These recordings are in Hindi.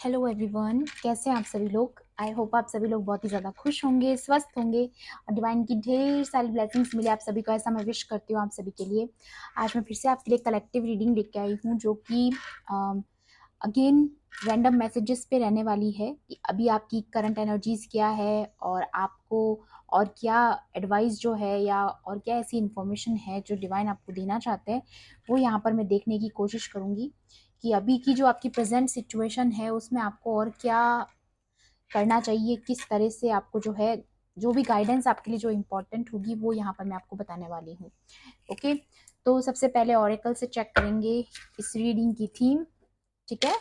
हेलो एवरीवन, कैसे हैं आप सभी लोग। आई होप आप सभी लोग बहुत ही ज़्यादा खुश होंगे, स्वस्थ होंगे और डिवाइन की ढेर सारी ब्लेसिंग्स मिले आप सभी को, ऐसा मैं विश करती हूँ आप सभी के लिए। आज मैं फिर से आपके लिए कलेक्टिव रीडिंग लेके आई हूँ जो कि अगेन रैंडम मैसेजेस पे रहने वाली है कि अभी आपकी करंट एनर्जीज क्या है और आपको और क्या एडवाइस जो है या और क्या ऐसी इन्फॉर्मेशन है जो डिवाइन आपको देना चाहते हैं, वो यहाँ पर मैं देखने की कोशिश करूँगी कि अभी की जो आपकी प्रेजेंट सिचुएशन है उसमें आपको और क्या करना चाहिए, किस तरह से आपको जो है जो भी गाइडेंस आपके लिए जो इम्पोर्टेंट होगी वो यहाँ पर मैं आपको बताने वाली हूँ। ओके, तो सबसे पहले ऑरेकल से चेक करेंगे इस रीडिंग की थीम। ठीक है,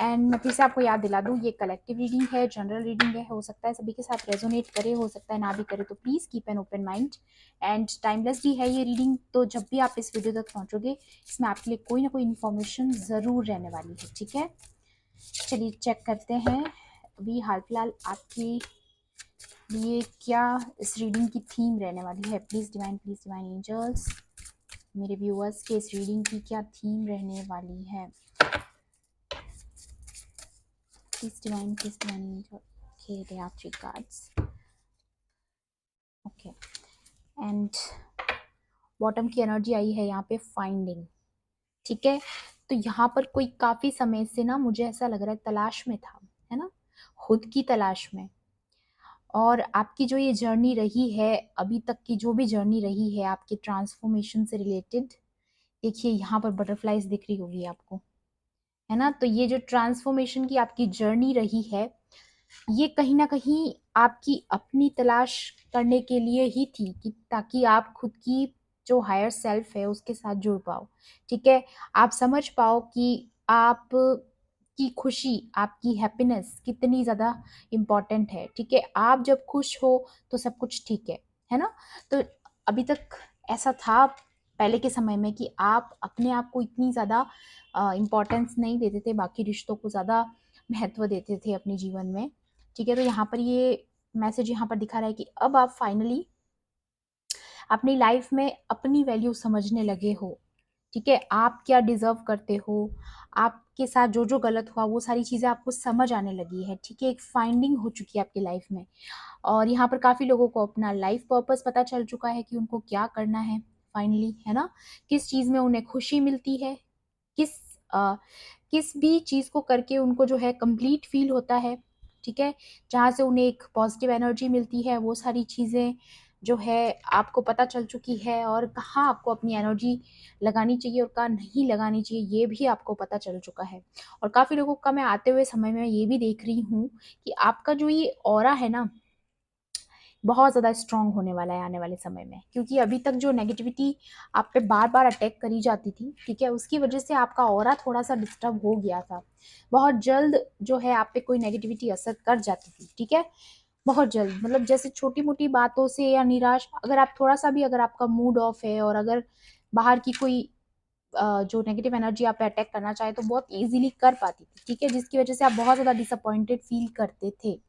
एंड मैं फिर से आपको याद दिला दूँ, ये कलेक्टिव रीडिंग है, जनरल रीडिंग है, हो सकता है सभी के साथ रेजोनेट करे, हो सकता है ना भी करे, तो please keep an open mind. And timeless भी है ये रीडिंग, तो जब भी आप इस वीडियो तक पहुंचोगे इसमें आपके लिए कोई ना कोई इन्फॉर्मेशन ज़रूर रहने वाली है। ठीक है, चलिए चेक करते हैं अभी हाल फिलहाल आपके लिए क्या इस रीडिंग की थीम रहने वाली है। प्लीज़ डिवाइन एंजल्स, मेरे व्यूअर्स के इस रीडिंग की क्या थीम रहने वाली है। Please divine angel. Okay, they are 3 cards. Okay, and bottom की एनर्जी आई है यहाँ पे फाइंडिंग। ठीक है, तो यहाँ पर कोई काफी समय से ना मुझे ऐसा लग रहा है तलाश में था, है ना, खुद की तलाश में। और आपकी जो ये जर्नी रही है अभी तक की, जो भी जर्नी रही है आपकी ट्रांसफॉर्मेशन से रिलेटेड, देखिए यहाँ पर बटरफ्लाइज दिख रही होगी आपको, है ना। तो ये जो ट्रांसफॉर्मेशन की आपकी जर्नी रही है ये कहीं ना कहीं आपकी अपनी तलाश करने के लिए ही थी कि ताकि आप खुद की जो हायर सेल्फ है उसके साथ जुड़ पाओ। ठीक है, आप समझ पाओ कि आप की खुशी, आपकी हैप्पीनेस कितनी ज़्यादा इम्पॉर्टेंट है। ठीक है, आप जब खुश हो तो सब कुछ ठीक है ना। तो अभी तक ऐसा था पहले के समय में कि आप अपने आप को इतनी ज़्यादा इम्पोर्टेंस नहीं देते थे, बाकी रिश्तों को ज़्यादा महत्व देते थे अपने जीवन में। ठीक है, तो यहाँ पर ये मैसेज यहाँ पर दिखा रहा है कि अब आप फाइनली अपनी लाइफ में अपनी वैल्यू समझने लगे हो। ठीक है, आप क्या डिजर्व करते हो, आपके साथ जो जो गलत हुआ वो सारी चीज़ें आपको समझ आने लगी है। ठीक है, एक फाइंडिंग हो चुकी है आपकी लाइफ में। और यहाँ पर काफ़ी लोगों को अपना लाइफ पर्पस पता चल चुका है कि उनको क्या करना है फाइनली, है ना। किस चीज़ में उन्हें खुशी मिलती है, किस अ, किस भी चीज़ को करके उनको जो है कंप्लीट फील होता है। ठीक है, जहाँ से उन्हें एक पॉजिटिव एनर्जी मिलती है, वो सारी चीज़ें जो है आपको पता चल चुकी है। और कहाँ आपको अपनी एनर्जी लगानी चाहिए और कहाँ नहीं लगानी चाहिए ये भी आपको पता चल चुका है। और काफ़ी लोगों का मैं आते हुए समय में ये भी देख रही हूँ कि आपका जो ये ऑरा है ना बहुत ज़्यादा स्ट्रांग होने वाला है आने वाले समय में, क्योंकि अभी तक जो नेगेटिविटी आप पे बार बार अटैक करी जाती थी, ठीक है, उसकी वजह से आपका ऑरा थोड़ा सा डिस्टर्ब हो गया था। बहुत जल्द जो है आप पे कोई नेगेटिविटी असर कर जाती थी। ठीक है, बहुत जल्द, मतलब जैसे छोटी मोटी बातों से या निराश, अगर आप थोड़ा सा भी, अगर आपका मूड ऑफ है और अगर बाहर की कोई जो नेगेटिव एनर्जी आप पे अटैक करना चाहे तो बहुत इजीली कर पाती थी। ठीक है, जिसकी वजह से आप बहुत ज़्यादा डिसअपॉइंटेड फील करते थे।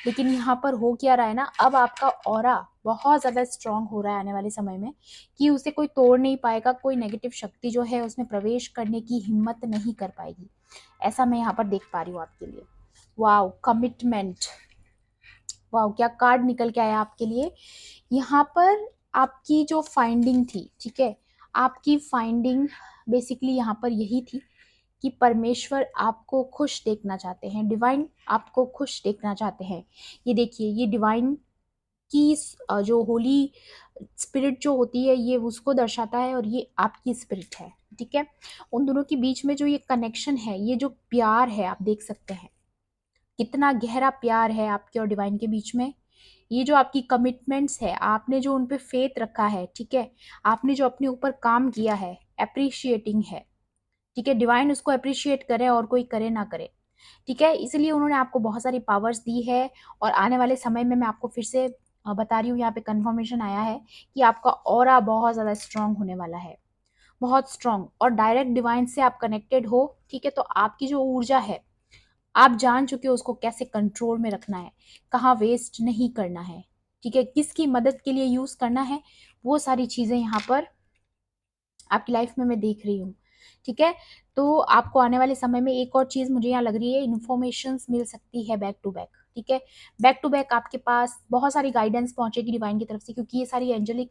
लेकिन यहाँ पर हो क्या रहा है ना, अब आपका ऑरा बहुत ज़्यादा स्ट्रांग हो रहा है आने वाले समय में कि उसे कोई तोड़ नहीं पाएगा, कोई नेगेटिव शक्ति जो है उसमें प्रवेश करने की हिम्मत नहीं कर पाएगी। ऐसा मैं यहाँ पर देख पा रही हूँ आपके लिए। वाओ, कमिटमेंट, वाओ, क्या कार्ड निकल के आया आपके लिए यहाँ पर। आपकी जो फाइंडिंग थी, ठीक है, आपकी फाइंडिंग बेसिकली यहाँ पर यही थी कि परमेश्वर आपको खुश देखना चाहते हैं, डिवाइन आपको खुश देखना चाहते हैं। ये देखिए, ये डिवाइन की जो होली स्पिरिट जो होती है ये उसको दर्शाता है और ये आपकी स्पिरिट है। ठीक है, उन दोनों के बीच में जो ये कनेक्शन है, ये जो प्यार है, आप देख सकते हैं कितना गहरा प्यार है आपके और डिवाइन के बीच में। ये जो आपकी कमिटमेंट्स है, आपने जो उन पे फेथ रखा है, ठीक है, आपने जो अपने ऊपर काम किया है, अप्रिशिएटिंग है। ठीक है, डिवाइन उसको अप्रिशिएट करे और कोई करे ना करे। ठीक है, इसलिए उन्होंने आपको बहुत सारी पावर्स दी है। और आने वाले समय में मैं आपको फिर से बता रही हूँ, यहाँ पे कंफर्मेशन आया है कि आपका ऑरा बहुत ज़्यादा स्ट्रांग होने वाला है, बहुत स्ट्रांग। और डायरेक्ट डिवाइन से आप कनेक्टेड हो। ठीक है, तो आपकी जो ऊर्जा है आप जान चुके हो उसको कैसे कंट्रोल में रखना है, कहाँ वेस्ट नहीं करना है। ठीक है, किसकी मदद के लिए यूज करना है, वो सारी चीजें यहाँ पर आपकी लाइफ में मैं देख रही हूँ। ठीक है। तो आपको आने वाले समय में एक और चीज़ मुझे यहाँ लग रही है, इन्फॉर्मेशंस मिल सकती है बैक टू बैक, ठीक है। बैक टू बैक आपके पास बहुत सारी गाइडेंस पहुंचेगी डिवाइन की तरफ से, क्योंकि ये सारी एंजेलिक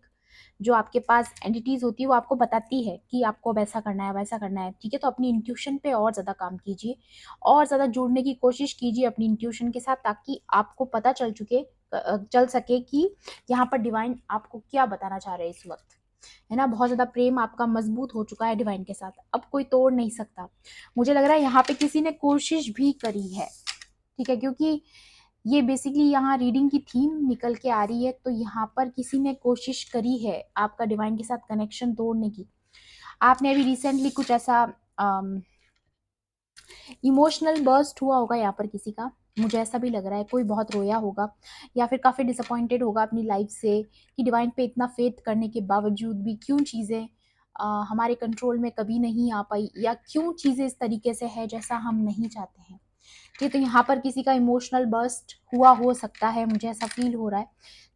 जो आपके पास एंटिटीज होती है वो आपको बताती है कि आपको अब ऐसा करना है, वैसा करना है, ठीक है। तो अपनी इंट्यूशन पे और ज़्यादा काम कीजिए, और ज़्यादा जुड़ने की कोशिश कीजिए अपनी इंट्यूशन के साथ, ताकि आपको पता चल सके कि यहाँ पर डिवाइन आपको क्या बताना चाह रहे हैं इस वक्त, है ना। बहुत ज़्यादा प्रेम आपका मजबूत हो चुका है डिवाइन के साथ, अब कोई तोड़ नहीं सकता। मुझे लग रहा है यहाँ पे किसी ने कोशिश भी करी है, ठीक है, क्योंकि ये बेसिकली यहाँ रीडिंग की थीम निकल के आ रही है। तो यहाँ पर किसी ने कोशिश करी है आपका डिवाइन के साथ कनेक्शन तोड़ने की। आपने अभी रिसेंटली कुछ ऐसा इमोशनल बर्स्ट हुआ होगा यहाँ पर किसी का, मुझे ऐसा भी लग रहा है। कोई बहुत रोया होगा या फिर काफ़ी डिसअपॉइंटेड होगा अपनी लाइफ से कि डिवाइन पे इतना फेथ करने के बावजूद भी क्यों चीज़ें हमारे कंट्रोल में कभी नहीं आ पाई, या क्यों चीज़ें इस तरीके से है जैसा हम नहीं चाहते हैं। ठीक है, तो यहाँ पर किसी का इमोशनल बर्स्ट हुआ हो सकता है, मुझे ऐसा फील हो रहा है।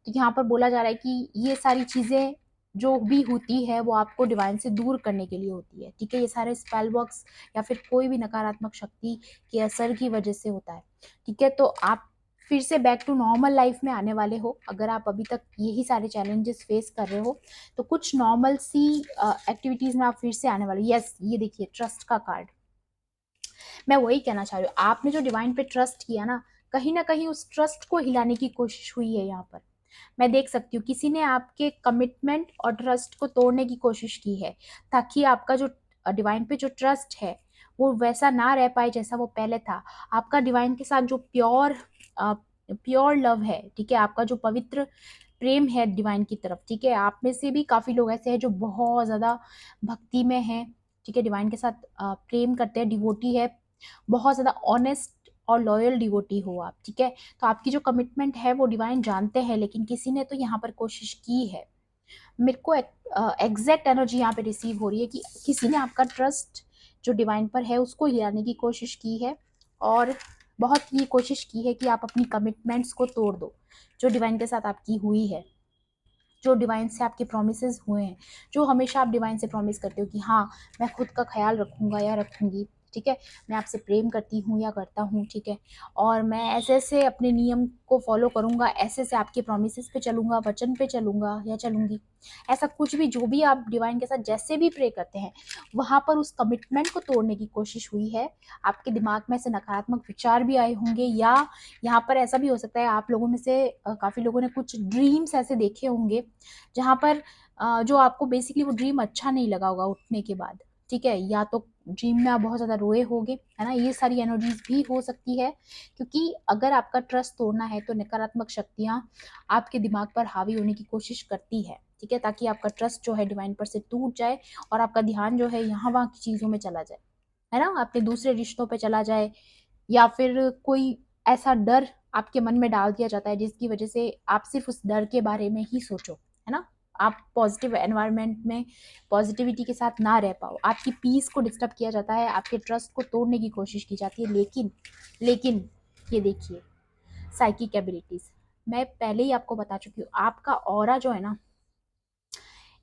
तो यहाँ पर बोला जा रहा है कि ये सारी चीज़ें जो भी होती है वो आपको डिवाइन से दूर करने के लिए होती है, ठीक है। ये सारे स्पेल वर्क्स या फिर कोई भी नकारात्मक शक्ति के असर की वजह से होता है, ठीक है। तो आप फिर से बैक टू नॉर्मल लाइफ में आने वाले हो। अगर आप अभी तक यही सारे चैलेंजेस फेस कर रहे हो तो कुछ नॉर्मल सी एक्टिविटीज़ में आप फिर से आने वाले हो। यस, ये देखिए ट्रस्ट का कार्ड, मैं वही कहना चाह रही हूँ। आपने जो डिवाइन पे ट्रस्ट किया ना कहीं उस ट्रस्ट को हिलाने की कोशिश हुई है यहाँ पर। मैं देख सकती हूँ किसी ने आपके कमिटमेंट और ट्रस्ट को तोड़ने की कोशिश की है, ताकि आपका जो डिवाइन पे जो ट्रस्ट है वो वैसा ना रह पाए जैसा वो पहले था। आपका डिवाइन के साथ जो प्योर लव है, ठीक है, आपका जो पवित्र प्रेम है डिवाइन की तरफ, ठीक है। आप में से भी काफी लोग ऐसे हैं जो बहुत ज्यादा भक्ति में हैं, ठीक है, डिवाइन के साथ प्रेम करते हैं, डिवोटी है, बहुत ज़्यादा ऑनेस्ट और लॉयल डिवोटी हो आप, ठीक है। तो आपकी जो कमिटमेंट है वो डिवाइन जानते हैं, लेकिन किसी ने तो यहाँ पर कोशिश की है। मेरे को एग्जैक्ट एनर्जी यहाँ पे रिसीव हो रही है कि किसी ने आपका ट्रस्ट जो डिवाइन पर है उसको हिलाने की कोशिश की है, और बहुत ये कोशिश की है कि आप अपनी कमिटमेंट्स को तोड़ दो जो डिवाइन के साथ आपकी हुई है, जो डिवाइन से आपके प्रोमिसेस हुए हैं, जो हमेशा आप डिवाइन से प्रॉमिस करते हो कि हाँ मैं खुद का ख्याल रखूंगा या रखूंगी, ठीक है, मैं आपसे प्रेम करती हूँ या करता हूँ, ठीक है, और मैं ऐसे ऐसे अपने नियम को फॉलो करूंगा, ऐसे ऐसे आपके प्रोमिसेस पे चलूंगा, वचन पे चलूंगा या चलूंगी। ऐसा कुछ भी जो भी आप डिवाइन के साथ जैसे भी प्रे करते हैं, वहां पर उस कमिटमेंट को तोड़ने की कोशिश हुई है। आपके दिमाग में से नकारात्मक विचार भी आए होंगे, या यहाँ पर ऐसा भी हो सकता है आप लोगों में से काफी लोगों ने कुछ ड्रीम्स ऐसे देखे होंगे जहाँ पर जो आपको बेसिकली वो ड्रीम अच्छा नहीं लगा होगा उठने के बाद, ठीक है, या तो ड्रीम में आप बहुत ज़्यादा रोए होगे, है ना। ये सारी एनर्जीज भी हो सकती है, क्योंकि अगर आपका ट्रस्ट तोड़ना है तो नकारात्मक शक्तियाँ आपके दिमाग पर हावी होने की कोशिश करती है, ठीक है, ताकि आपका ट्रस्ट जो है डिवाइन पर से टूट जाए और आपका ध्यान जो है यहाँ वहाँ की चीज़ों में चला जाए, है ना, अपने दूसरे रिश्तों पे चला जाए, या फिर कोई ऐसा डर आपके मन में डाल दिया जाता है जिसकी वजह से आप सिर्फ उस डर के बारे में ही सोचो, है ना। आप पॉजिटिव एनवायरनमेंट में पॉजिटिविटी के साथ ना रह पाओ, आपकी पीस को डिस्टर्ब किया जाता है, आपके ट्रस्ट को तोड़ने की कोशिश की जाती है। लेकिन ये देखिए साइकिक एबिलिटीज, मैं पहले ही आपको बता चुकी हूँ, आपका ऑरा जो है ना,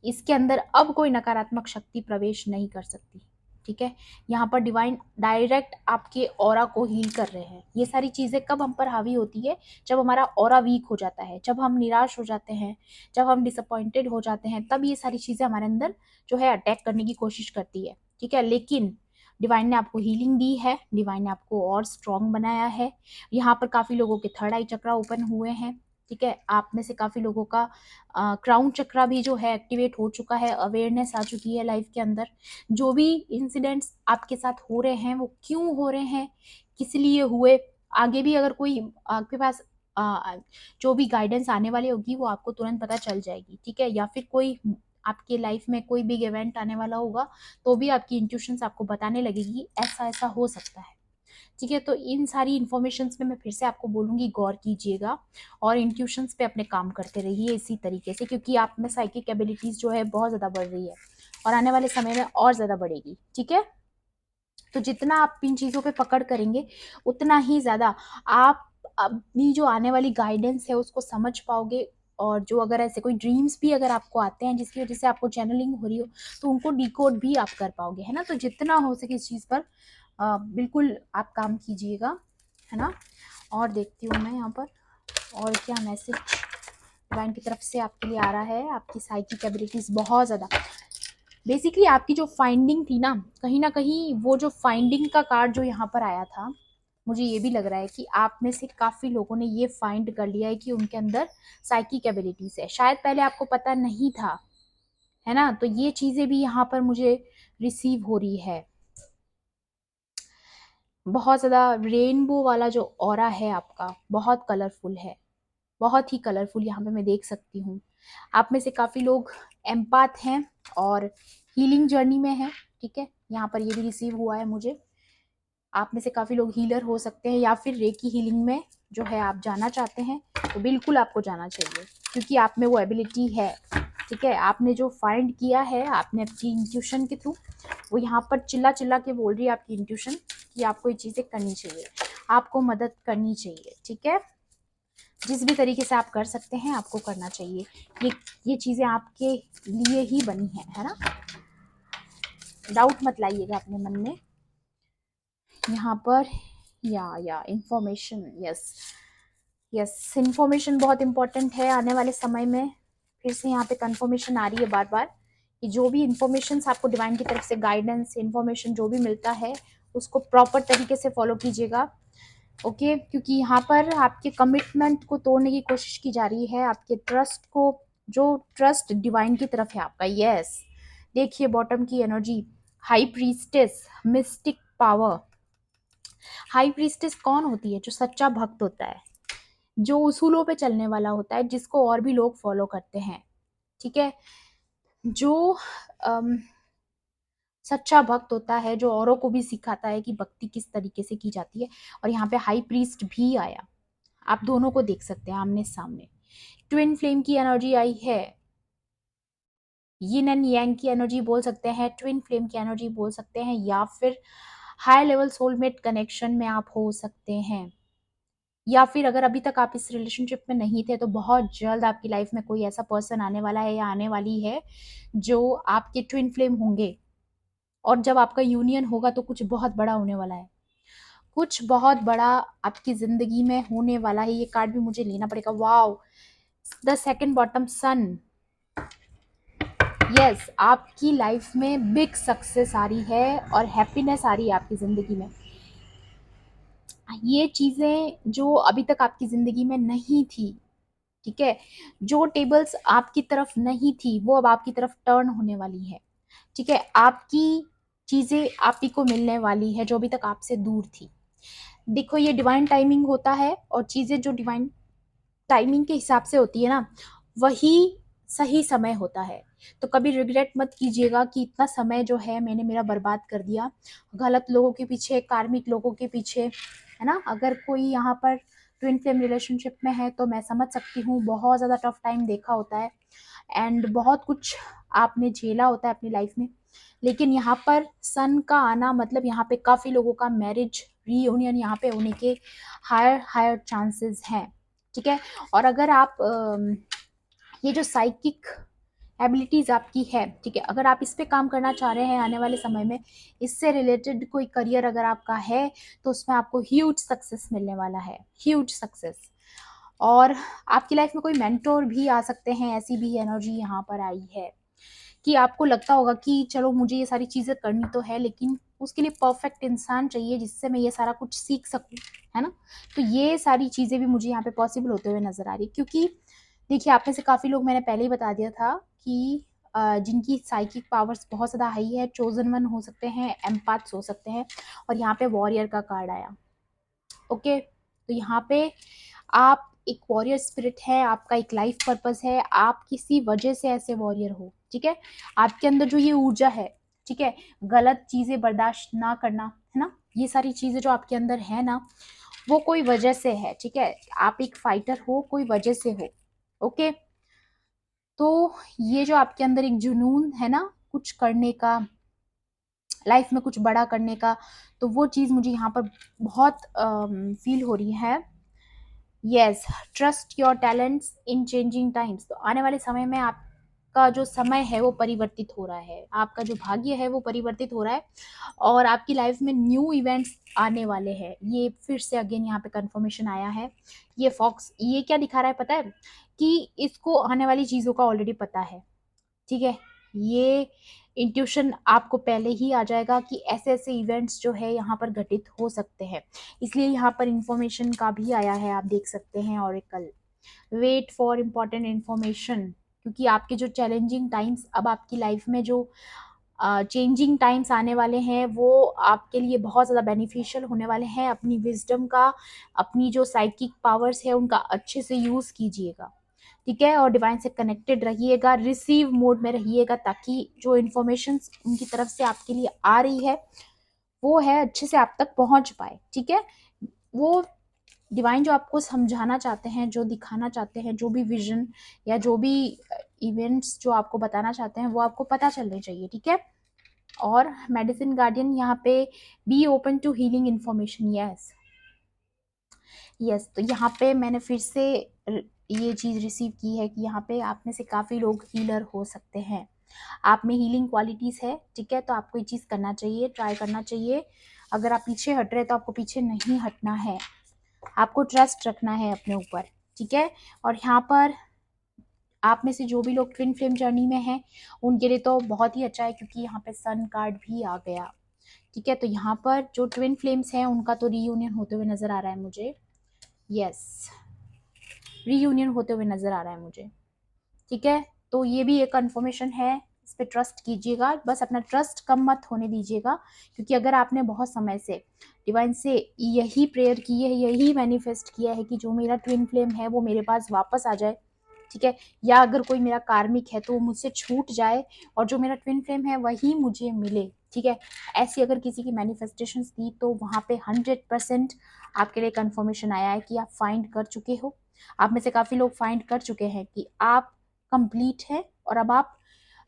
इसके अंदर अब कोई नकारात्मक शक्ति प्रवेश नहीं कर सकती, ठीक है। यहाँ पर डिवाइन डायरेक्ट आपके ऑरा को हील कर रहे हैं। ये सारी चीज़ें कब हम पर हावी होती है, जब हमारा ऑरा वीक हो जाता है, जब हम निराश हो जाते हैं, जब हम डिसअपॉइंटेड हो जाते हैं, तब ये सारी चीज़ें हमारे अंदर जो है अटैक करने की कोशिश करती है, ठीक है। लेकिन डिवाइन ने आपको हीलिंग दी है, डिवाइन ने आपको और स्ट्रॉन्ग बनाया है। यहाँ पर काफ़ी लोगों के थर्ड आई चक्रा ओपन हुए हैं, ठीक है। आप में से काफ़ी लोगों का क्राउन चक्रा भी जो है एक्टिवेट हो चुका है, अवेयरनेस आ चुकी है लाइफ के अंदर। जो भी इंसिडेंट्स आपके साथ हो रहे हैं वो क्यों हो रहे हैं, किस लिए हुए, आगे भी अगर कोई आपके पास जो भी गाइडेंस आने वाली होगी वो आपको तुरंत पता चल जाएगी, ठीक है। या फिर कोई आपके लाइफ में कोई बिग इवेंट आने वाला होगा तो भी आपकी इंट्यूशंस आपको बताने लगेगी ऐसा ऐसा हो सकता है, ठीक है। तो इन सारी इन्फॉर्मेशंस पे मैं फिर से आपको बोलूँगी गौर कीजिएगा, और इंट्यूशंस पे अपने काम करते रहिए इसी तरीके से, क्योंकि आप में साइकिक एबिलिटीज़ जो है बहुत ज़्यादा बढ़ रही है और आने वाले समय में और ज़्यादा बढ़ेगी, ठीक है। तो जितना आप इन चीज़ों पे पकड़ करेंगे उतना ही ज़्यादा आप अपनी जो आने वाली गाइडेंस है उसको समझ पाओगे, और जो अगर ऐसे कोई ड्रीम्स भी अगर आपको आते हैं जिसकी वजह से आपको चैनलिंग हो रही हो, तो उनको डिकोड भी आप कर पाओगे, है ना। तो जितना हो सके इस चीज़ पर बिल्कुल आप काम कीजिएगा, है ना। और देखती हूँ मैं यहाँ पर और क्या मैसेज डिवाइन की तरफ से आपके लिए आ रहा है। आपकी साइकिक एबिलिटीज बहुत ज़्यादा, बेसिकली आपकी जो फाइंडिंग थी ना कहीं वो जो फाइंडिंग का कार्ड जो यहाँ पर आया था, मुझे ये भी लग रहा है कि आप में से काफ़ी लोगों ने ये फाइंड कर लिया है कि उनके अंदर साइकिक एबिलिटीज है। शायद पहले आपको पता नहीं था, है ना। तो ये चीज़ें भी यहाँ पर मुझे रिसीव हो रही है। बहुत ज़्यादा रेनबो वाला जो ऑरा है आपका बहुत कलरफुल है, बहुत ही कलरफुल यहाँ पे मैं देख सकती हूँ। आप में से काफ़ी लोग एम्पाथ हैं और हीलिंग जर्नी में हैं, ठीक है। यहाँ पर ये भी रिसीव हुआ है मुझे। आप में से काफ़ी लोग हीलर हो सकते हैं या फिर रेकी हीलिंग में जो है आप जाना चाहते हैं, तो बिल्कुल आपको जाना चाहिए क्योंकि आप में वो एबिलिटी है, ठीक है। आपने जो फाइंड किया है आपने अपनी इंट्यूशन के थ्रू, वो यहाँ पर चिल्ला चिल्ला के बोल रही है आपकी इंट्यूशन कि आपको ये चीज़ें करनी चाहिए, आपको मदद करनी चाहिए, ठीक है। जिस भी तरीके से आप कर सकते हैं आपको करना चाहिए। ये चीज़ें आपके लिए ही बनी है ना। डाउट मत लाइएगा अपने मन में। यहाँ पर या इंफॉर्मेशन, यस यस, इंफॉर्मेशन बहुत इंपॉर्टेंट है आने वाले समय में। फिर से यहाँ पे कंफर्मेशन आ रही है बार बार कि जो भी इंफॉर्मेशन आपको डिवाइन की तरफ से गाइडेंस इंफॉर्मेशन जो भी मिलता है उसको प्रॉपर तरीके से फॉलो कीजिएगा, ओके। क्योंकि यहाँ पर आपके कमिटमेंट को तोड़ने की कोशिश की जा रही है, आपके ट्रस्ट को, जो ट्रस्ट डिवाइन की तरफ है आपका, यस। देखिए बॉटम की energy, high priestess, mistake power. High priestess कौन होती है? जो सच्चा भक्त होता है, जो उसूलों पे चलने वाला होता है, जिसको और भी लोग फॉलो करते हैं, ठीक है। जो सच्चा भक्त होता है, जो औरों को भी सिखाता है कि भक्ति किस तरीके से की जाती है। और यहाँ पे हाई प्रीस्ट भी आया, आप दोनों को देख सकते हैं आमने सामने। ट्विन फ्लेम की एनर्जी आई है, यिन एंड यांग की एनर्जी बोल सकते हैं, ट्विन फ्लेम की एनर्जी बोल सकते हैं, या फिर हाई लेवल सोलमेट कनेक्शन में आप हो सकते हैं। या फिर अगर अभी तक आप इस रिलेशनशिप में नहीं थे तो बहुत जल्द आपकी लाइफ में कोई ऐसा पर्सन आने वाला है या आने वाली है जो आपके ट्विन फ्लेम होंगे। और जब आपका यूनियन होगा तो कुछ बहुत बड़ा होने वाला है, कुछ बहुत बड़ा आपकी जिंदगी में होने वाला है। ये कार्ड भी मुझे लेना पड़ेगा। Wow, the second bottom son, yes. आपकी लाइफ में बिग सक्सेस आ रही है और हैप्पीनेस आ रही है आपकी जिंदगी में। ये चीजें जो अभी तक आपकी जिंदगी में नहीं थी, ठीक है, जो टेबल्स आपकी तरफ नहीं थी वो अब आपकी तरफ टर्न होने वाली है, ठीक है। आपकी चीजें आप ही को मिलने वाली है जो अभी तक आपसे दूर थी। देखो ये डिवाइन टाइमिंग होता है और चीजें जो डिवाइन टाइमिंग के हिसाब से होती है ना, वही सही समय होता है। तो कभी रिग्रेट मत कीजिएगा कि इतना समय जो है मैंने मेरा बर्बाद कर दिया गलत लोगों के पीछे, कार्मिक लोगों के पीछे, है ना। अगर कोई यहाँ पर ट्विन फ्लेम रिलेशनशिप में है तो मैं समझ सकती हूँ, बहुत ज़्यादा टफ टाइम देखा होता है एंड बहुत कुछ आपने झेला होता है अपनी लाइफ में। लेकिन यहाँ पर सन का आना मतलब यहाँ पे काफ़ी लोगों का मैरिज रीयूनियन यहाँ पे होने के हायर हायर चांसेस हैं, ठीक है। और अगर आप ये जो साइकिक एबिलिटीज आपकी है, ठीक है, अगर आप इस पे काम करना चाह रहे हैं आने वाले समय में, इससे रिलेटेड कोई करियर अगर आपका है तो उसमें आपको ह्यूज सक्सेस मिलने वाला है, ह्यूज सक्सेस। और आपकी लाइफ में कोई मेंटोर भी आ सकते हैं, ऐसी भी एनर्जी यहाँ पर आई है कि आपको लगता होगा कि चलो मुझे ये सारी चीज़ें करनी तो है लेकिन उसके लिए परफेक्ट इंसान चाहिए जिससे मैं ये सारा कुछ सीख सकूं, है ना। तो ये सारी चीज़ें भी मुझे यहाँ पे पॉसिबल होते हुए नजर आ रही, क्योंकि देखिए आप में से काफ़ी लोग, मैंने पहले ही बता दिया था कि जिनकी साइकिक पावर्स बहुत ज़्यादा हाई है, चोजन वन हो सकते हैं, एम्पाथ्स हो सकते हैं। और यहाँ पे वॉरियर का कार्ड आया, ओके। तो यहाँ पे आप एक वॉरियर स्पिरिट है, आपका एक लाइफ पर्पस है, आप किसी वजह से ऐसे वॉरियर हो, ठीक है। आपके अंदर जो ये ऊर्जा है, ठीक है, गलत चीजें बर्दाश्त ना करना, है ना, ये सारी चीजें जो आपके अंदर है ना, वो कोई वजह से है, ठीक है। आप एक फाइटर हो, कोई वजह से हो, ओके। तो ये जो आपके अंदर एक जुनून है ना कुछ करने का, लाइफ में कुछ बड़ा करने का, तो वो चीज़ मुझे यहाँ पर बहुत फील हो रही है। Yes, trust your talents in changing times. तो आने वाले समय में आपका जो समय है वो परिवर्तित हो रहा है, आपका जो भाग्य है वो परिवर्तित हो रहा है, और आपकी लाइफ में न्यू इवेंट्स आने वाले हैं। ये फिर से अगेन यहाँ पे कंफर्मेशन आया है। ये फॉक्स ये क्या दिखा रहा है पता है, कि इसको आने वाली चीज़ों का ऑलरेडी पता है, ठीक है। ये इंट्यूशन आपको पहले ही आ जाएगा कि ऐसे ऐसे इवेंट्स जो है यहाँ पर घटित हो सकते हैं, इसलिए यहाँ पर इंफॉर्मेशन का भी आया है, आप देख सकते हैं। Oracle, wait for important information, क्योंकि आपके जो चैलेंजिंग टाइम्स अब आपकी लाइफ में जो चेंजिंग टाइम्स आने वाले हैं वो आपके लिए बहुत ज़्यादा बेनिफिशियल होने वाले हैं। अपनी विजडम का, अपनी जो साइकिक पावर्स है उनका अच्छे से यूज़ कीजिएगा, ठीक है। और डिवाइन से कनेक्टेड रहिएगा, रिसीव मोड में रहिएगा, ताकि जो इन्फॉर्मेशन उनकी तरफ से आपके लिए आ रही है वो है अच्छे से आप तक पहुंच पाए, ठीक है। वो डिवाइन जो आपको समझाना चाहते हैं, जो दिखाना चाहते हैं, जो भी विजन या जो भी इवेंट्स जो आपको बताना चाहते हैं वो आपको पता चलने चाहिए, ठीक है। और मेडिसिन गार्डियन यहाँ पे, be open to healing information. Yes, yes, तो यहाँ पे मैंने फिर से ये चीज़ रिसीव की है कि यहाँ पे आप में से काफ़ी लोग हीलर हो सकते हैं, आप में हीलिंग क्वालिटीज़ है, ठीक है। तो आपको ये चीज़ करना चाहिए, ट्राई करना चाहिए। अगर आप पीछे हट रहे हैं तो आपको पीछे नहीं हटना है, आपको ट्रस्ट रखना है अपने ऊपर, ठीक है। और यहाँ पर आप में से जो भी लोग ट्विन फ्लेम जर्नी में हैं उनके लिए तो बहुत ही अच्छा है, क्योंकि यहाँ पे सन कार्ड भी आ गया, ठीक है। तो यहाँ पर जो ट्विन फ्लेम्स हैं उनका तो रीयूनियन होते हुए नजर आ रहा है मुझे। यस, रीयूनियन होते हुए नजर आ रहा है मुझे, ठीक है। तो ये भी एक कंफर्मेशन है, इस पे ट्रस्ट कीजिएगा, बस अपना ट्रस्ट कम मत होने दीजिएगा। क्योंकि अगर आपने बहुत समय से डिवाइन से यही प्रेयर की है, यही मैनिफेस्ट किया है कि जो मेरा ट्विन फ्लेम है वो मेरे पास वापस आ जाए, ठीक है, या अगर कोई मेरा कार्मिक है तो वो मुझसे छूट जाए और जो मेरा ट्विन फ्लेम है वही मुझे मिले, ठीक है। ऐसी अगर किसी की मैनिफेस्टेशंस थी तो वहाँ पे 100% आपके लिए कंफर्मेशन आया है कि आप फाइंड कर चुके हो। आप में से काफ़ी लोग फाइंड कर चुके हैं कि आप कंप्लीट है और अब आप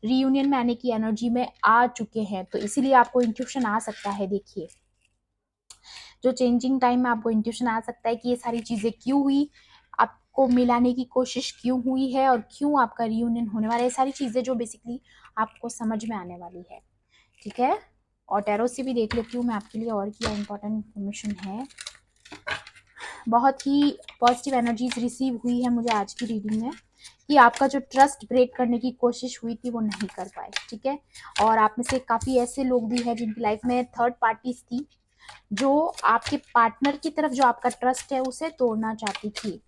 रीयूनियन में आने की एनर्जी में आ चुके हैं। तो इसीलिए आपको इंट्यूशन आ सकता है, देखिए जो चेंजिंग टाइम में आपको इंट्यूशन आ सकता है कि ये सारी चीज़ें क्यों हुई, आपको मिलाने की कोशिश क्यों हुई है और क्यों आपका रियूनियन होने वाला है, ये सारी चीज़ें जो बेसिकली आपको समझ में आने वाली है, ठीक है। और टैरो से भी देख लेती हूँ मैं आपके लिए और क्या इंपॉर्टेंट इन्फॉर्मेशन है। बहुत ही पॉजिटिव एनर्जीज रिसीव हुई है मुझे आज की रीडिंग में, कि आपका जो ट्रस्ट ब्रेक करने की कोशिश हुई थी वो नहीं कर पाए, ठीक है। और आप में से काफ़ी ऐसे लोग भी हैं जिनकी लाइफ में थर्ड पार्टीज थी, जो आपके पार्टनर की तरफ जो आपका ट्रस्ट है उसे तोड़ना चाहती थी।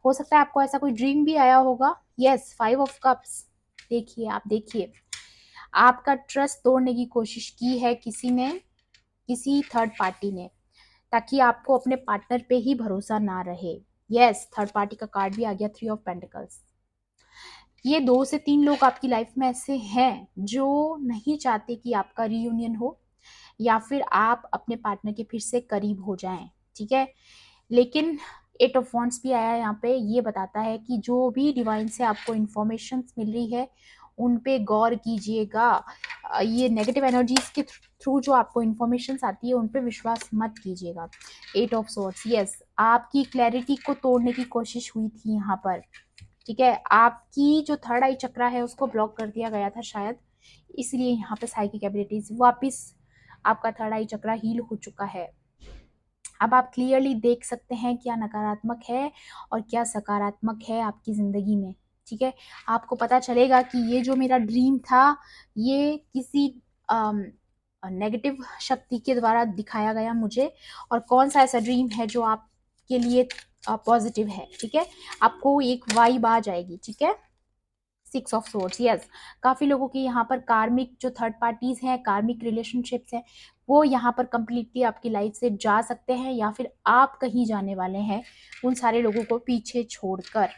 हो सकता है आपको ऐसा कोई ड्रीम भी आया होगा। यस, 5 ऑफ कप्स, देखिए आप देखिए, आपका ट्रस्ट तोड़ने की कोशिश की है किसी ने, किसी थर्ड पार्टी ने, ताकि आपको अपने पार्टनर पे ही भरोसा ना रहे। यस, थर्ड पार्टी का कार्ड भी आ गया, 3 ऑफ पेंटिकल्स। ये 2 से 3 लोग आपकी लाइफ में ऐसे हैं जो नहीं चाहते कि आपका रीयूनियन हो या फिर आप अपने पार्टनर के फिर से करीब हो जाएं, ठीक है। लेकिन 8 ऑफ वॉन्ड्स भी आया है यहाँ पे, ये बताता है कि जो भी डिवाइन से आपको इंफॉर्मेशन मिल रही है उन पे गौर कीजिएगा। ये नेगेटिव एनर्जीज के थ्रू जो आपको इन्फॉर्मेशन आती है उन पे विश्वास मत कीजिएगा। 8 ऑफ स्वॉर्ड्स, यस, आपकी क्लैरिटी को तोड़ने की कोशिश हुई थी यहाँ पर, ठीक है। आपकी जो थर्ड आई चक्रा है उसको ब्लॉक कर दिया गया था शायद, इसलिए यहाँ पे साइकिक एबिलिटीज वापस, आपका थर्ड आई चक्रा हील हो चुका है। अब आप क्लियरली देख सकते हैं क्या नकारात्मक है और क्या सकारात्मक है आपकी ज़िंदगी में, ठीक है। आपको पता चलेगा कि ये जो मेरा ड्रीम था ये किसी नेगेटिव शक्ति के द्वारा दिखाया गया मुझे, और कौन सा ऐसा ड्रीम है जो आपके लिए पॉजिटिव है, ठीक है। आपको एक वाइब आ जाएगी, ठीक है। 6 ऑफ सोर्ड्स, यस, काफ़ी लोगों की यहाँ पर कार्मिक जो थर्ड पार्टीज हैं, कार्मिक रिलेशनशिप्स हैं, वो यहाँ पर कंप्लीटली आपकी लाइफ से जा सकते हैं, या फिर आप कहीं जाने वाले हैं उन सारे लोगों को पीछे छोड़कर,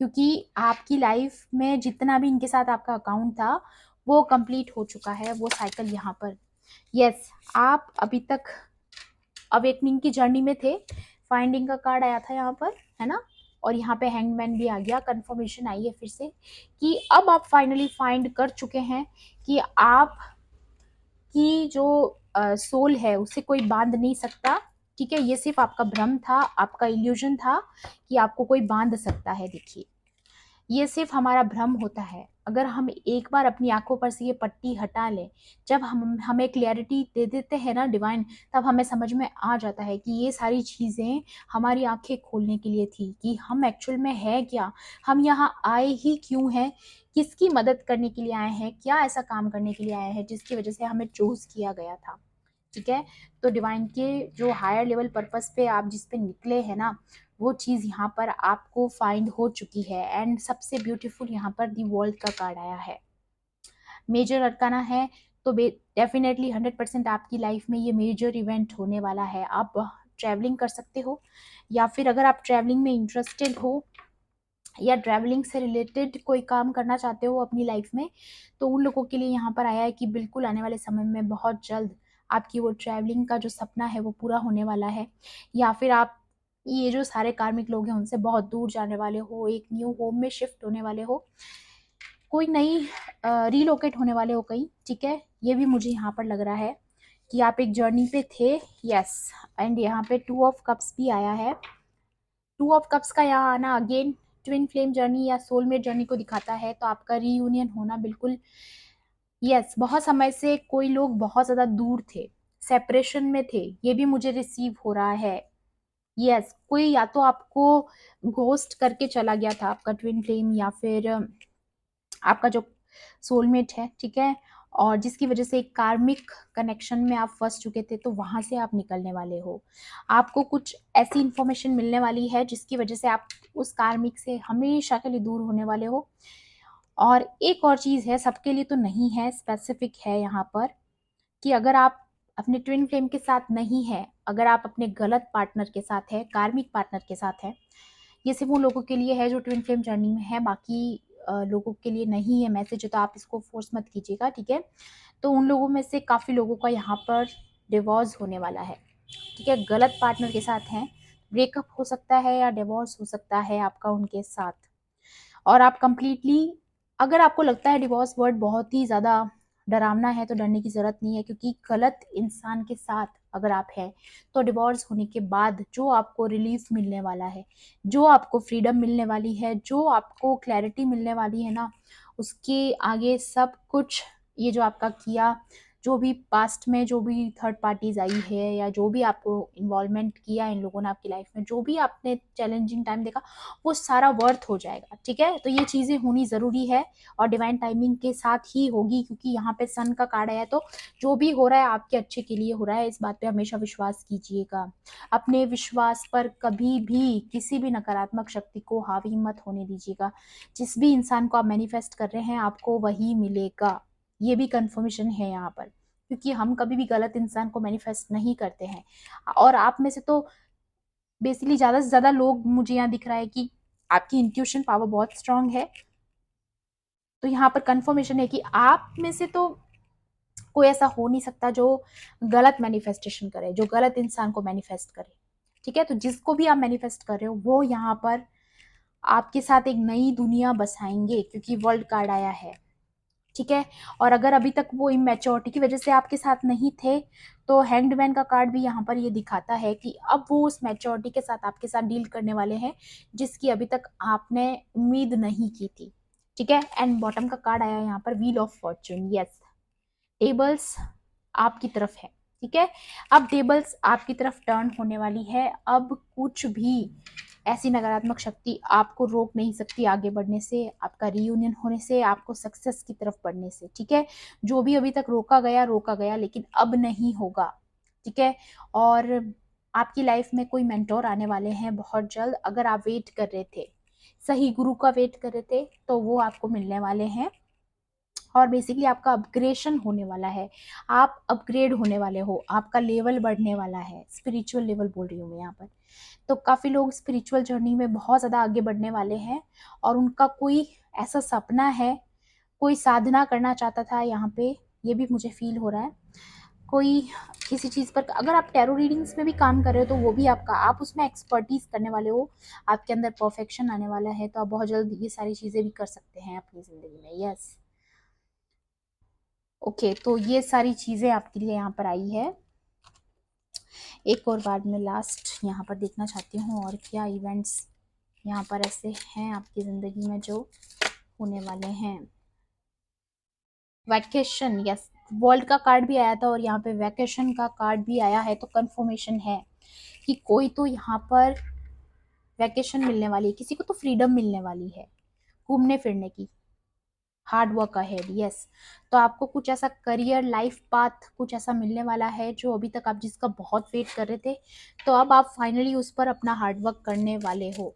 क्योंकि आपकी लाइफ में जितना भी इनके साथ आपका अकाउंट था वो कंप्लीट हो चुका है, वो साइकिल यहाँ पर। यस, आप अभी तक अवेकनिंग की जर्नी में थे, फाइंडिंग का कार्ड आया था यहाँ पर, है ना। और यहाँ पे हैंगमैन भी आ गया, कंफर्मेशन आई है फिर से कि अब आप फाइनली फाइंड कर चुके हैं कि आप की जो सोल है उसे कोई बांध नहीं सकता, ठीक है, ये सिर्फ आपका भ्रम था, आपका इल्यूजन था कि आपको कोई बांध सकता है। देखिए, ये सिर्फ हमारा भ्रम होता है। अगर हम एक बार अपनी आंखों पर से ये पट्टी हटा लें, जब हम हमें क्लैरिटी दे देते हैं ना डिवाइन, तब हमें समझ में आ जाता है कि ये सारी चीज़ें हमारी आंखें खोलने के लिए थी, कि हम एक्चुअल में है क्या, हम यहाँ आए ही क्यों हैं, किसकी मदद करने के लिए आए हैं, क्या ऐसा काम करने के लिए आए हैं जिसकी वजह से हमें चूज किया गया था। ठीक है, तो डिवाइन के जो हायर लेवल पर्पस पे आप जिस पे निकले हैं ना, वो चीज़ यहाँ पर आपको फाइंड हो चुकी है। एंड सबसे ब्यूटीफुल यहाँ पर दी वर्ल्ड का कार्ड आया है, मेजर अरकाना है। तो डेफिनेटली 100% आपकी लाइफ में ये मेजर इवेंट होने वाला है। आप ट्रैवलिंग कर सकते हो, या फिर अगर आप ट्रैवलिंग में इंटरेस्टेड हो या ट्रैवलिंग से रिलेटेड कोई काम करना चाहते हो अपनी लाइफ में, तो उन लोगों के लिए यहाँ पर आया है कि बिल्कुल आने वाले समय में बहुत जल्द आपकी वो ट्रैवलिंग का जो सपना है वो पूरा होने वाला है। या फिर आप ये जो सारे कार्मिक लोग हैं उनसे बहुत दूर जाने वाले हो, एक न्यू होम में शिफ्ट होने वाले हो, कोई नई रीलोकेट होने वाले हो कहीं। ठीक है, ये भी मुझे यहाँ पर लग रहा है कि आप एक जर्नी पे थे। यस, एंड यहाँ पे 2 ऑफ कप्स भी आया है। 2 ऑफ कप्स का यहाँ आना अगेन ट्विन फ्लेम जर्नी या सोलमेट जर्नी को दिखाता है। तो आपका रीयूनियन होना बिल्कुल, यस, बहुत समय से कोई लोग बहुत ज्यादा दूर थे, सेपरेशन में थे, ये भी मुझे रिसीव हो रहा है। यस, कोई या तो आपको घोस्ट करके चला गया था आपका ट्विन फ्लेम, या फिर आपका जो सोलमेट है। ठीक है, और जिसकी वजह से एक कार्मिक कनेक्शन में आप फंस चुके थे, तो वहां से आप निकलने वाले हो। आपको कुछ ऐसी इंफॉर्मेशन मिलने वाली है जिसकी वजह से आप उस कार्मिक से हमेशा के लिए दूर होने वाले हो। और एक और चीज है, सबके लिए तो नहीं है, स्पेसिफिक है यहाँ पर, कि अगर आप अपने ट्विन फ्लेम के साथ नहीं है, अगर आप अपने गलत पार्टनर के साथ है, कार्मिक पार्टनर के साथ है, ये सिर्फ उन लोगों के लिए है जो ट्विन फ्लेम जर्नी में है, बाकी लोगों के लिए नहीं है मैसेज, तो आप इसको फोर्स मत कीजिएगा। ठीक है, तो उन लोगों में से काफ़ी लोगों का यहाँ पर डिवोर्स होने वाला है। ठीक है, गलत पार्टनर के साथ हैं, ब्रेकअप हो सकता है या डिवोर्स हो सकता है आपका उनके साथ। और आप कंप्लीटली, अगर आपको लगता है डिवोर्स वर्ड बहुत ही ज़्यादा डरावना है, तो डरने की ज़रूरत नहीं है, क्योंकि गलत इंसान के साथ अगर आप हैं, तो डिवोर्स होने के बाद जो आपको रिलीफ मिलने वाला है, जो आपको फ्रीडम मिलने वाली है, जो आपको क्लैरिटी मिलने वाली है ना, उसके आगे सब कुछ, ये जो आपका किया, जो भी पास्ट में जो भी थर्ड पार्टीज आई है, या जो भी आपको इन्वॉल्वमेंट किया इन लोगों ने आपकी लाइफ में, जो भी आपने चैलेंजिंग टाइम देखा, वो सारा वर्थ हो जाएगा। ठीक है, तो ये चीज़ें होनी ज़रूरी है, और डिवाइन टाइमिंग के साथ ही होगी, क्योंकि यहाँ पे सन का कार्ड आया है। तो जो भी हो रहा है आपके अच्छे के लिए हो रहा है, इस बात पे हमेशा विश्वास कीजिएगा। अपने विश्वास पर कभी भी किसी भी नकारात्मक शक्ति को हावी मत होने दीजिएगा। जिस भी इंसान को आप मैनिफेस्ट कर रहे हैं, आपको वही मिलेगा, ये भी कंफर्मेशन है यहाँ पर, क्योंकि हम कभी भी गलत इंसान को मैनिफेस्ट नहीं करते हैं। और आप में से तो बेसिकली ज्यादा से ज्यादा लोग, मुझे यहाँ दिख रहा है कि आपकी इंट्यूशन पावर बहुत स्ट्रांग है। तो यहाँ पर कंफर्मेशन है कि आप में से तो कोई ऐसा हो नहीं सकता जो गलत मैनिफेस्टेशन करे, जो गलत इंसान को मैनिफेस्ट करे। ठीक है, तो जिसको भी आप मैनिफेस्ट कर रहे हो, वो यहाँ पर आपके साथ एक नई दुनिया बसाएंगे, क्योंकि वर्ल्ड कार्ड आया है। ठीक है, और अगर अभी तक वो इमेच्योरिटी की वजह से आपके साथ नहीं थे, तो हैंग्ड मैन का कार्ड भी यहाँ पर ये दिखाता है कि अब वो उस मैच्योरिटी के साथ आपके साथ डील करने वाले हैं, जिसकी अभी तक आपने उम्मीद नहीं की थी। ठीक है, एंड बॉटम का कार्ड आया यहाँ पर wheel of Fortune. Yes, tables आपकी तरफ है। ठीक है, अब टेबल्स आपकी तरफ टर्न होने वाली है। अब कुछ भी ऐसी नकारात्मक शक्ति आपको रोक नहीं सकती आगे बढ़ने से, आपका रीयूनियन होने से, आपको सक्सेस की तरफ बढ़ने से। ठीक है, जो भी अभी तक रोका गया, लेकिन अब नहीं होगा। ठीक है, और आपकी लाइफ में कोई मेंटोर आने वाले हैं बहुत जल्द। अगर आप वेट कर रहे थे, सही गुरु का वेट कर रहे थे, तो वो आपको मिलने वाले हैं। और बेसिकली आपका अपग्रेशन होने वाला है, आप अपग्रेड होने वाले हो, आपका लेवल बढ़ने वाला है, स्पिरिचुअल लेवल बोल रही हूँ मैं यहाँ पर। तो काफ़ी लोग स्पिरिचुअल जर्नी में बहुत ज़्यादा आगे बढ़ने वाले हैं, और उनका कोई ऐसा सपना है, कोई साधना करना चाहता था यहाँ पे, ये भी मुझे फील हो रहा है। कोई किसी चीज़ पर, अगर आप टैरो रीडिंग्स में भी काम कर रहे हो, तो वो भी आपका, आप उसमें एक्सपर्टीज करने वाले हो, आपके अंदर परफेक्शन आने वाला है, तो आप बहुत जल्द ये सारी चीज़ें भी कर सकते हैं अपनी ज़िंदगी में। यस, ओके, तो ये सारी चीज़ें आपके लिए यहाँ पर आई है। एक और बार मैं लास्ट यहाँ पर देखना चाहती हूँ और क्या इवेंट्स यहाँ पर ऐसे हैं आपकी ज़िंदगी में जो होने वाले हैं। वैकेशन, यस, वर्ल्ड का कार्ड भी आया था और यहाँ पे वैकेशन का कार्ड भी आया है, तो कंफर्मेशन है कि कोई तो यहाँ पर वैकेशन मिलने वाली है, किसी को तो फ्रीडम मिलने वाली है घूमने फिरने की। Hard work ahead, yes. तो आपको कुछ ऐसा करियर लाइफ पाथ कुछ ऐसा मिलने वाला है जो अभी तक आप जिसका बहुत वेट कर रहे थे, तो अब आप फाइनली उस पर अपना हार्ड वर्क करने वाले हो,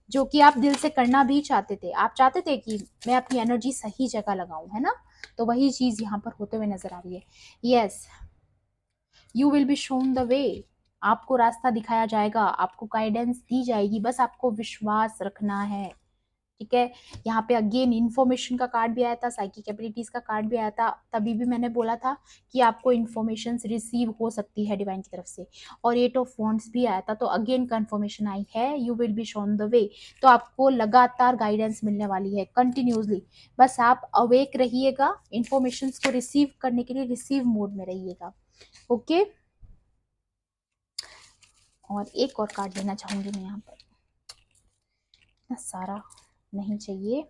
जो कि आप दिल से करना भी चाहते थे। आप चाहते थे कि मैं अपनी एनर्जी सही जगह लगाऊं, है ना। तो वही चीज यहाँ पर होते हुए नजर आ रही है। Yes, you will be shown the way. आपको रास्ता दिखाया जाएगा, आपको गाइडेंस दी जाएगी, बस आपको विश्वास रखना है। ठीक है। यहाँ पे अगेन इन्फॉर्मेशन का कार्ड भी आया था, साइकिक एबिलिटीज का कार्ड भी आया था। तभी भी मैंने बोला था कि आपको इन्फॉर्मेशन रिसीव हो सकती है डिवाइन की तरफ से। और 8 ऑफ वॉन्ड्स भी आया था, तो अगेन कंफर्मेशन आई है, you will be shown the way. तो आपको लगातार गाइडेंस मिलने वाली है कंटिन्यूसली। बस आप अवेक रहिएगा, इन्फॉर्मेशन को रिसीव करने के लिए रिसीव मोड में रहिएगा। ओके। और एक और कार्ड लेना चाहूंगी मैं यहाँ पर, इतना सारा नहीं चाहिए।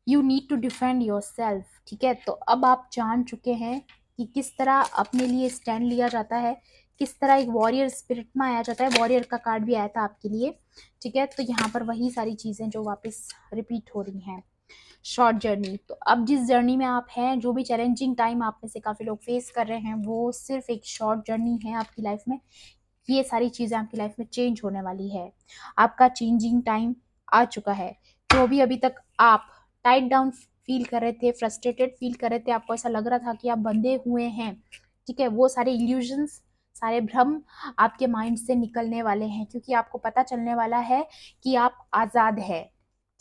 You need to defend your सेल्फ। ठीक है। तो अब आप जान चुके हैं कि किस तरह अपने लिए स्टैंड लिया जाता है, किस तरह एक वॉरियर स्पिरिट में आया जाता है। वॉरियर का कार्ड भी आया था आपके लिए। ठीक है। तो यहाँ पर वही सारी चीजें जो वापस रिपीट हो रही हैं। शॉर्ट जर्नी, तो अब जिस जर्नी में आप हैं, जो भी चैलेंजिंग टाइम आप में से काफी लोग फेस कर रहे हैं, वो सिर्फ एक शॉर्ट जर्नी है आपकी लाइफ में। ये सारी चीजें आपकी लाइफ में चेंज होने वाली है। आपका चेंजिंग टाइम आ चुका है। जो भी अभी तक आप टाइट डाउन फील कर रहे थे, फ्रस्ट्रेटेड फील कर रहे थे, आपको ऐसा लग रहा था कि आप बंधे हुए हैं, ठीक है, वो सारे इल्यूजन्स, सारे भ्रम आपके माइंड से निकलने वाले हैं, क्योंकि आपको पता चलने वाला है कि आप आजाद है।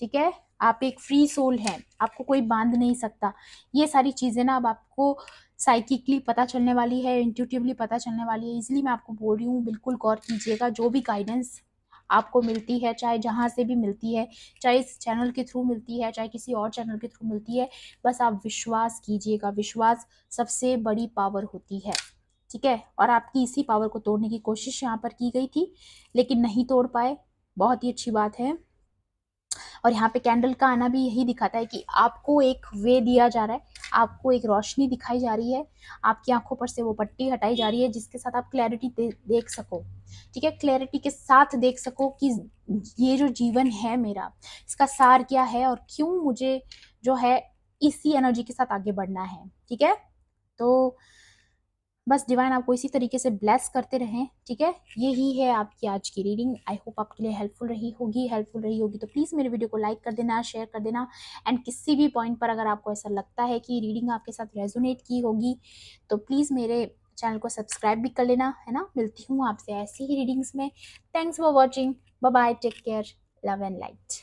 ठीक है। आप एक फ्री सोल हैं, आपको कोई बांध नहीं सकता। ये सारी चीजें ना अब आपको साइकिकली पता चलने वाली है, इंट्यूटिवली पता चलने वाली है। इसलिए मैं आपको बोल रही हूँ, बिल्कुल गौर कीजिएगा। जो भी गाइडेंस आपको मिलती है, चाहे जहाँ से भी मिलती है, चाहे इस चैनल के थ्रू मिलती है, चाहे किसी और चैनल के थ्रू मिलती है, बस आप विश्वास कीजिएगा। विश्वास सबसे बड़ी पावर होती है। ठीक है। और आपकी इसी पावर को तोड़ने की कोशिश यहाँ पर की गई थी, लेकिन नहीं तोड़ पाए। बहुत ही अच्छी बात है। और यहाँ पे कैंडल का आना भी यही दिखाता है कि आपको एक वे दिया जा रहा है, आपको एक रोशनी दिखाई जा रही है, आपकी आंखों पर से वो पट्टी हटाई जा रही है, जिसके साथ आप क्लैरिटी देख सको। ठीक है। क्लैरिटी के साथ देख सको कि ये जो जीवन है मेरा, इसका सार क्या है और क्यों मुझे जो है इसी एनर्जी के साथ आगे बढ़ना है। ठीक है। तो बस डिवाइन आपको इसी तरीके से ब्लेस करते रहें। ठीक है। यही है आपकी आज की रीडिंग। आई होप आपके लिए हेल्पफुल रही होगी। तो प्लीज़ मेरे वीडियो को लाइक कर देना, शेयर कर देना। एंड किसी भी पॉइंट पर अगर आपको ऐसा लगता है कि रीडिंग आपके साथ रेजोनेट की होगी, तो प्लीज़ मेरे चैनल को सब्सक्राइब भी कर लेना, है ना। मिलती हूँ आपसे ऐसी ही रीडिंग्स में। Thanks for watching. Bye bye, take care, love and light.